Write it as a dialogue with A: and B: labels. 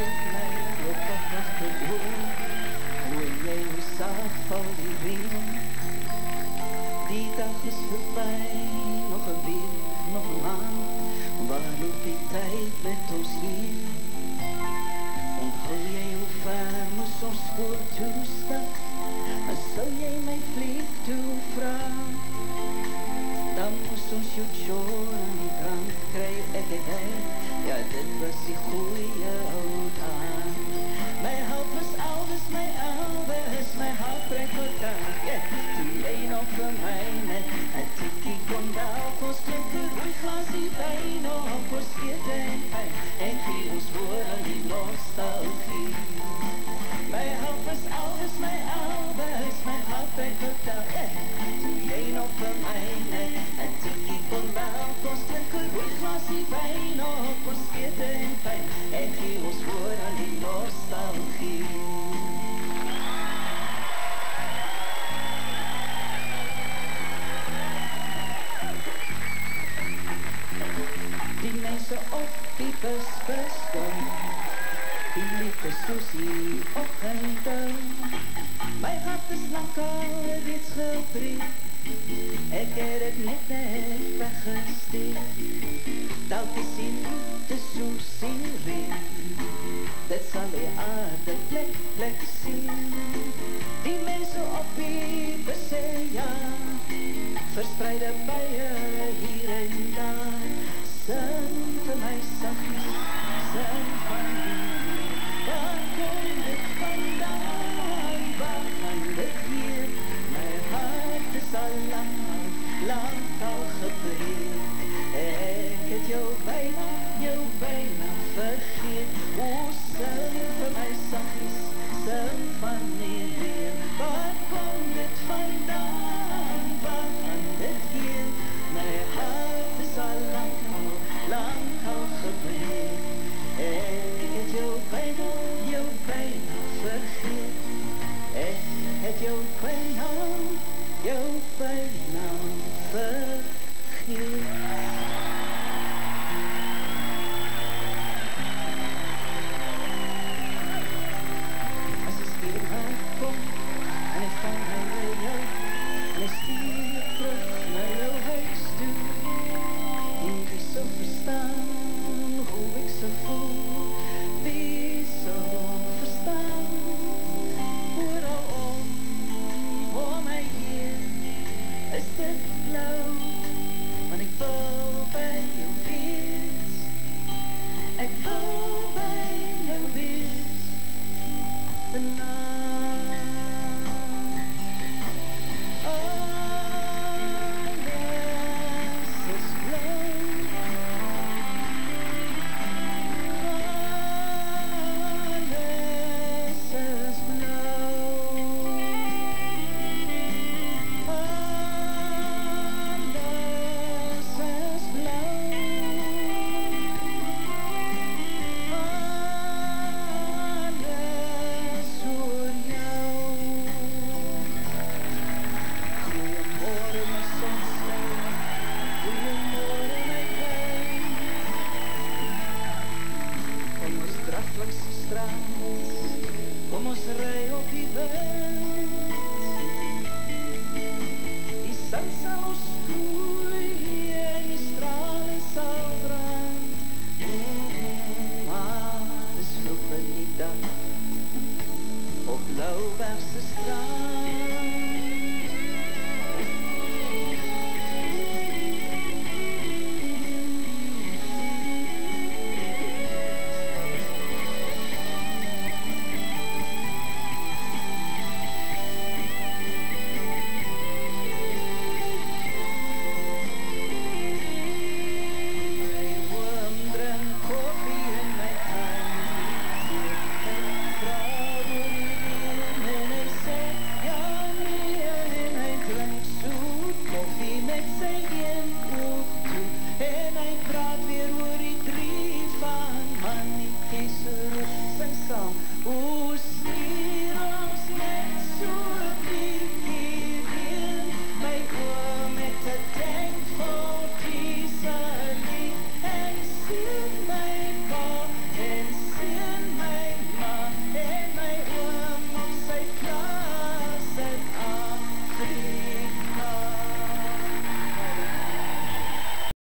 A: het my op 'n agterdoor. Hoor jy hoe saaf val die reën? Die dag is verby, nog 'n week, nog 'n maand. Waar loop die tyd met ons heen? Onthou jy hoe ver moes ons skool toe stap? En sou jy my vlieg toe vra? Dan moes ons jou chore aan die drank kry, ek en jy. Ja, dit was die goeie ou dae. My hart was Elvis, my Elvis, my hart breek vandag. Yeah. Toe jy nog vir my net 'n tikkie kon dalk, ons klink 'n rooi glasie wyn op ons skete en pijn, en gee ons woord aan die nostalgie. My hart was Elvis, my Elvis, my hart breek vandag. Yeah. Toe jy nog vir my net 'n tikkie kon dalk, ons klink 'n rooi glasie wyn op ons skete en pijn, en gee ons woord aan die nostalgie. Die mense op die bus bestaan, die liefde soos die oggende. My hart is lang al reeds gebreek, ek het het net weggesteek. Dalk is die liefde soos die reën, dit sal die aarde plek sien. Die mense op die busse, ja, verspreide bye hier en daar. Sing vir my saggies, sing van die, waar kom dit vandaan, waar gaan dit hier? My hart is al lang al gebreek. Ek het jou bijna vergeet. O, sing vir my saggies, sing van die weer, waar kom dit vandaan, waar gaan dit hier? My hart is al lang al gebreek. Ek het jou bijna vergeet. Ek het jou bijna vergeet. As die skierig kom en ek vang my by jou, en ek stuur terug na jou huis toe, en wie sal verstaan hoe ek so voel? Wie sal verstaan? Oral om my heen is dit blauw, want ek wil by jou wees. Ek wil by jou wees vanavond. Alles is blauw, alles is blauw, alles is blauw, alles oor jou. Goeiemôre my sonskyn, goeiemôre my wyn. Kom ons draf langs die straat, kom ons ry op die wind. Die son sal ons groei en die strale sal brand. Maar dis vroeg in die dag op Louwbergse straat.